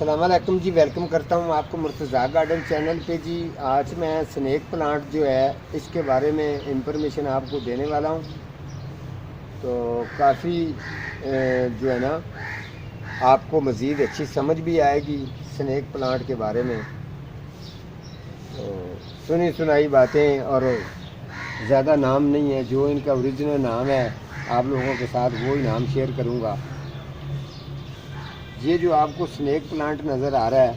السلام علیکم جی، ویلکم کرتا ہوں آپ کو مرتضیٰ گارڈن چینل پہ جی۔ آج میں سنیک پلانٹ جو ہے اس کے بارے میں انفارمیشن آپ کو دینے والا ہوں، تو کافی جو ہے نا آپ کو مزید اچھی سمجھ بھی آئے گی سنیک پلانٹ کے بارے میں۔ تو سنی سنائی باتیں اور زیادہ نام نہیں ہے، جو ان کا اوریجنل نام ہے آپ لوگوں کے ساتھ وہی نام شیئر کروں گا۔ یہ جو آپ کو سنیک پلانٹ نظر آ رہا ہے،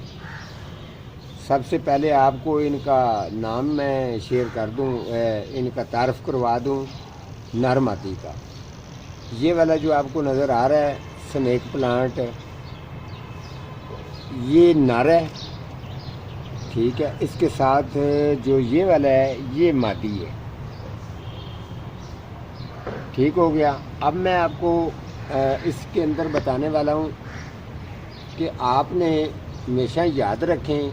سب سے پہلے آپ کو ان کا نام میں شیئر کر دوں، ان کا تعارف کروا دوں نرماتی کا۔ یہ والا جو آپ کو نظر آ رہا ہے سنیک پلانٹ، یہ نر ہے، ٹھیک ہے۔ اس کے ساتھ جو یہ والا ہے یہ مادی ہے، ٹھیک ہو گیا۔ اب میں آپ کو اس کے اندر بتانے والا ہوں کہ آپ نے ہمیشہ یاد رکھیں،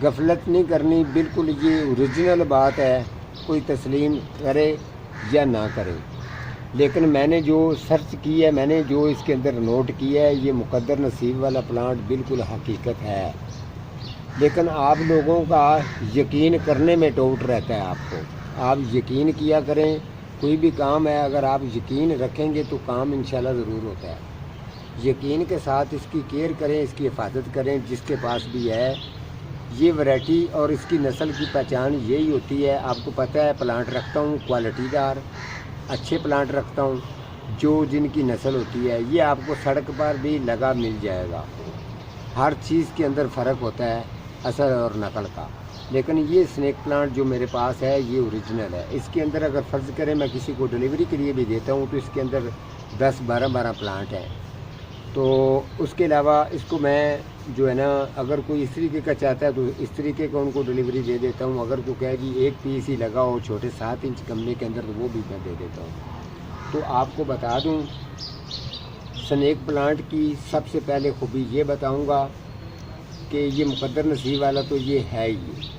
غفلت نہیں کرنی، بالکل یہ اوریجنل بات ہے، کوئی تسلیم کرے یا نہ کرے۔ لیکن میں نے جو سرچ کی ہے، میں نے جو اس کے اندر نوٹ کیا ہے، یہ مقدر نصیب والا پلانٹ بالکل حقیقت ہے، لیکن آپ لوگوں کا یقین کرنے میں ڈاؤٹ رہتا ہے۔ آپ کو آپ یقین کیا کریں، کوئی بھی کام ہے اگر آپ یقین رکھیں گے تو کام انشاءاللہ ضرور ہوتا ہے۔ یقین کے ساتھ اس کی کیئر کریں، اس کی حفاظت کریں۔ جس کے پاس بھی ہے یہ ورائٹی اور اس کی نسل کی پہچان یہی ہوتی ہے۔ آپ کو پتہ ہے پلانٹ رکھتا ہوں کوالٹی دار اچھے پلانٹ رکھتا ہوں، جو جن کی نسل ہوتی ہے، یہ آپ کو سڑک پر بھی لگا مل جائے گا۔ ہر چیز کے اندر فرق ہوتا ہے اصل اور نقل کا، لیکن یہ سنیک پلانٹ جو میرے پاس ہے یہ اوریجنل ہے۔ اس کے اندر اگر فرض کریں میں کسی کو ڈلیوری کے لیے بھی دیتا ہوں تو اس کے اندر 10-12 پلانٹ ہیں۔ تو اس کے علاوہ اس کو میں جو ہے نا اگر کوئی اس طریقے کا چاہتا ہے تو اس طریقے کا ان کو ڈلیوری دے دیتا ہوں۔ اگر کوئی کہے جی ایک پیس ہی لگا ہو چھوٹے 7 انچ گملے کے اندر، تو وہ بھی میں دے دیتا ہوں۔ تو آپ کو بتا دوں سنیک پلانٹ کی سب سے پہلے خوبی یہ بتاؤں گا کہ یہ مقدر نصیب والا تو یہ ہے ہی۔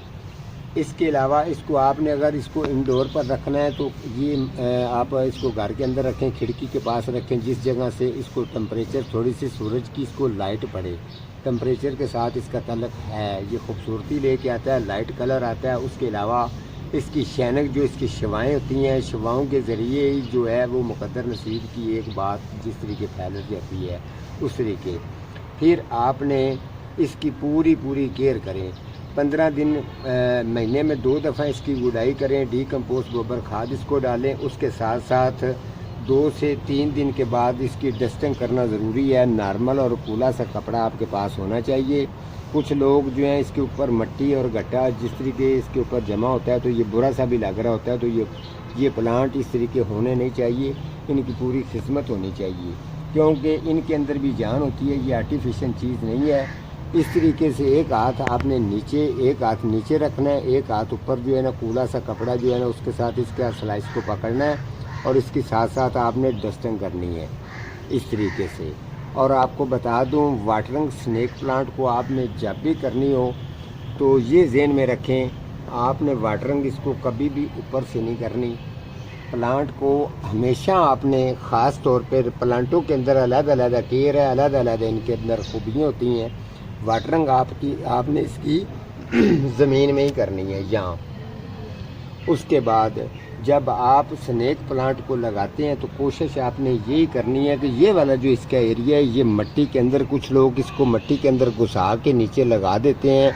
اس کے علاوہ اس کو آپ نے اگر اس کو انڈور پر رکھنا ہے تو یہ آپ اس کو گھر کے اندر رکھیں، کھڑکی کے پاس رکھیں، جس جگہ سے اس کو ٹمپریچر تھوڑی سی سورج کی اس کو لائٹ پڑے، ٹمپریچر کے ساتھ اس کا تعلق ہے، یہ خوبصورتی لے کے آتا ہے، لائٹ کلر آتا ہے۔ اس کے علاوہ اس کی شینک جو اس کی شوائیں ہوتی ہیں، شواؤں کے ذریعے جو ہے وہ مقدر نصیب کی ایک بات جس طریقے پھیل جاتی ہے اس طریقے۔ پھر آپ نے اس کی پوری کیئر کریں، 15 دن مہینے میں 2 دفعہ اس کی گڈائی کریں، ڈی کمپوسٹ گوبر کھاد اس کو ڈالیں۔ اس کے ساتھ ساتھ 2 سے 3 دن کے بعد اس کی ڈسٹنگ کرنا ضروری ہے۔ نارمل اور کولا سا کپڑا آپ کے پاس ہونا چاہیے۔ کچھ لوگ جو ہیں اس کے اوپر مٹی اور گٹا جس طریقے اس کے اوپر جمع ہوتا ہے تو یہ برا سا بھی لگ رہا ہوتا ہے، تو یہ پلانٹ اس طریقے ہونے نہیں چاہیے، ان کی پوری خدمت ہونی چاہیے، کیونکہ ان کے اندر بھی جان ہوتی ہے، یہ آرٹیفیشل چیز نہیں ہے۔ اس طریقے سے ایک ہاتھ آپ نے نیچے، ایک ہاتھ نیچے رکھنا ہے، ایک ہاتھ اوپر جو ہے نا کولا سا کپڑا جو ہے نا اس کے ساتھ اس کا سلائس کو پکڑنا ہے، اور اس کے ساتھ ساتھ آپ نے ڈسٹنگ کرنی ہے اس طریقے سے۔ اور آپ کو بتا دوں واٹرنگ سنیک پلانٹ کو آپ نے جب بھی کرنی ہو تو یہ ذہن میں رکھیں، آپ نے واٹرنگ اس کو کبھی بھی اوپر سے نہیں کرنی۔ پلانٹ کو ہمیشہ آپ نے خاص طور پر پلانٹوں کے اندر علیحدہ کیئر ہے، علیحدہ ان کے اندر خوبیاں ہوتی ہیں۔ واٹرنگ آپ نے اس کی زمین میں ہی کرنی ہے یہاں۔ اس کے بعد جب آپ سنیک پلانٹ کو لگاتے ہیں تو کوشش آپ نے یہی کرنی ہے کہ یہ والا جو اس کا ایریا ہے یہ مٹی کے اندر، کچھ لوگ اس کو مٹی کے اندر گھسا کے نیچے لگا دیتے ہیں۔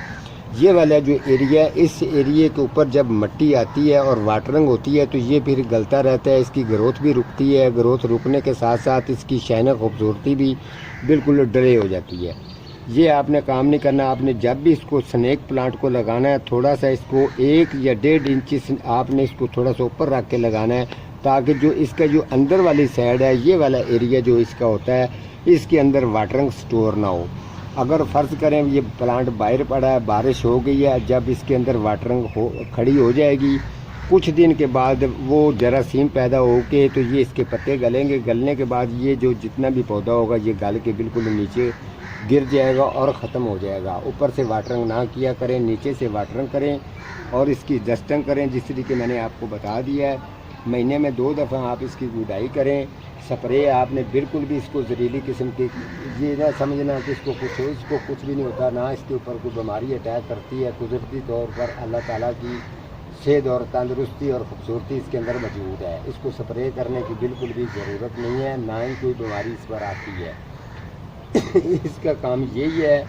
یہ والا جو ایریا ہے، اس ایریے کے اوپر جب مٹی آتی ہے اور واٹرنگ ہوتی ہے تو یہ پھر گلتا رہتا ہے، اس کی گروتھ بھی رکتی ہے، گروتھ رکنے کے ساتھ ساتھ اس کی شائنر خوبصورتی بھی بالکل ڈلے ہو جاتی ہے۔ یہ آپ نے کام نہیں کرنا۔ آپ نے جب بھی اس کو سنیک پلانٹ کو لگانا ہے تھوڑا سا اس کو 1 یا 1.5 انچ آپ نے اس کو تھوڑا سا اوپر رکھ کے لگانا ہے، تاکہ جو اس کا جو اندر والی سائڈ ہے، یہ والا ایریا جو اس کا ہوتا ہے، اس کے اندر واٹرنگ سٹور نہ ہو۔ اگر فرض کریں یہ پلانٹ باہر پڑا ہے، بارش ہو گئی ہے، جب اس کے اندر واٹرنگ کھڑی ہو جائے گی، کچھ دن کے بعد وہ جراثیم پیدا ہو کے تو یہ اس کے پتے گلیں گے، گلنے کے بعد یہ جو جتنا بھی پودا ہوگا یہ گل کے بالکل نیچے گر جائے گا اور ختم ہو جائے گا۔ اوپر سے واٹرنگ نہ کیا کریں، نیچے سے واٹرنگ کریں اور اس کی ڈسٹنگ کریں جس طریقے میں نے آپ کو بتا دیا ہے۔ مہینے میں 2 دفعہ آپ اس کی گڈائی کریں. سپرے آپ نے بالکل بھی اس کو زہریلی قسم کی یہ نہ سمجھنا کہ اس کو کچھ بھی نہیں ہوتا، نہ اس کے اوپر کوئی بیماری اٹیک کرتی ہے. قدرتی طور پر اللہ تعالیٰ کی صحت اور تندرستی اور خوبصورتی اس کے اندر موجود ہے. اس کو سپرے کرنے کی بالکل بھی ضرورت نہیں ہے، نہ ہی کوئی بیماری اس پر آتی ہے. اس کا کام یہی ہے،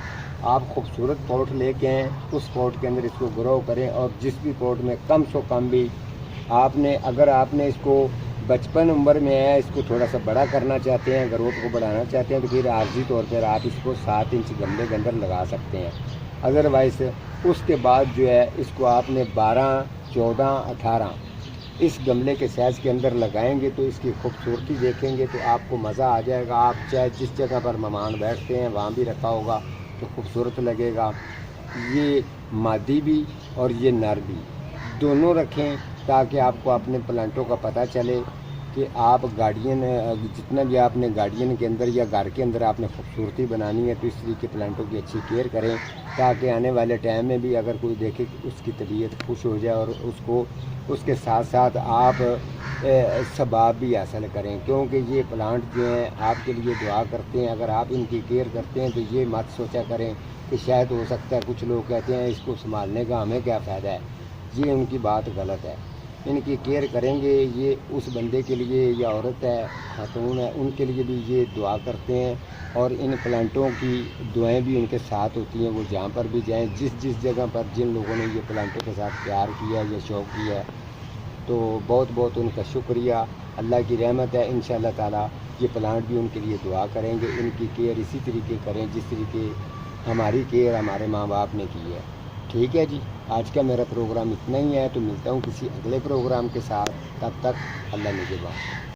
آپ خوبصورت پوٹ لے کے آئیں، اس پوٹ کے اندر اس کو گرو کریں. اور جس بھی پوٹ میں کم سے کم بھی اگر آپ نے اس کو بچپن عمر میں ہے، اس کو تھوڑا سا بڑا کرنا چاہتے ہیں، گروتھ کو بڑھانا چاہتے ہیں، تو پھر عارضی طور پر آپ اس کو 7 انچ گملے کے اندر لگا سکتے ہیں. ادروائز اس کے بعد جو ہے اس کو آپ نے 12، 14، 18 اس گملے کے سائز کے اندر لگائیں گے تو اس کی خوبصورتی دیکھیں گے تو آپ کو مزہ آ جائے گا. آپ چاہے جس جگہ پر مہمان بیٹھتے ہیں وہاں بھی رکھا ہوگا تو خوبصورت لگے گا. یہ مادی بھی اور یہ نر بھی دونوں رکھیں تاکہ آپ کو اپنے پلانٹوں کا پتہ چلے کہ آپ گارڈین جتنا بھی آپ نے گارڈین کے اندر یا گھر کے اندر آپ نے خوبصورتی بنانی ہے تو اس طریقے پلانٹوں کی اچھی کیئر کریں تاکہ آنے والے ٹائم میں بھی اگر کوئی دیکھے کہ اس کی طبیعت خوش ہو جائے اور اس کے ساتھ ساتھ آپ ثواب بھی حاصل کریں. کیونکہ یہ پلانٹ جو ہیں آپ کے لیے دعا کرتے ہیں. اگر آپ ان کی کیئر کرتے ہیں تو یہ مت سوچا کریں کہ شاید ہو سکتا ہے کچھ لوگ کہتے ہیں اس کو سنبھالنے کا ہمیں کیا فائدہ ہے. یہ ان کی بات غلط ہے. ان کی کیئر کریں گے، یہ اس بندے کے لیے یا عورت ہے، خاتون ہے، ان کے لیے بھی یہ دعا کرتے ہیں اور ان پلانٹوں کی دعائیں بھی ان کے ساتھ ہوتی ہیں. وہ جہاں پر بھی جائیں، جس جگہ پر جن لوگوں نے یہ پلانٹوں کے ساتھ پیار کیا یا شوق کیا ہے تو بہت بہت ان کا شکریہ. اللہ کی رحمت ہے انشاءاللہ تعالیٰ یہ پلانٹ بھی ان کے لیے دعا کریں گے. ان کی کیئر اسی طریقے کریں جس طریقے ہماری کیئر ہمارے ماں باپ نے کی ہے. ٹھیک ہے جی، آج کا میرا پروگرام اتنا ہی ہے. تو ملتا ہوں کسی اگلے پروگرام کے ساتھ. تب تک اللہ نگہبان.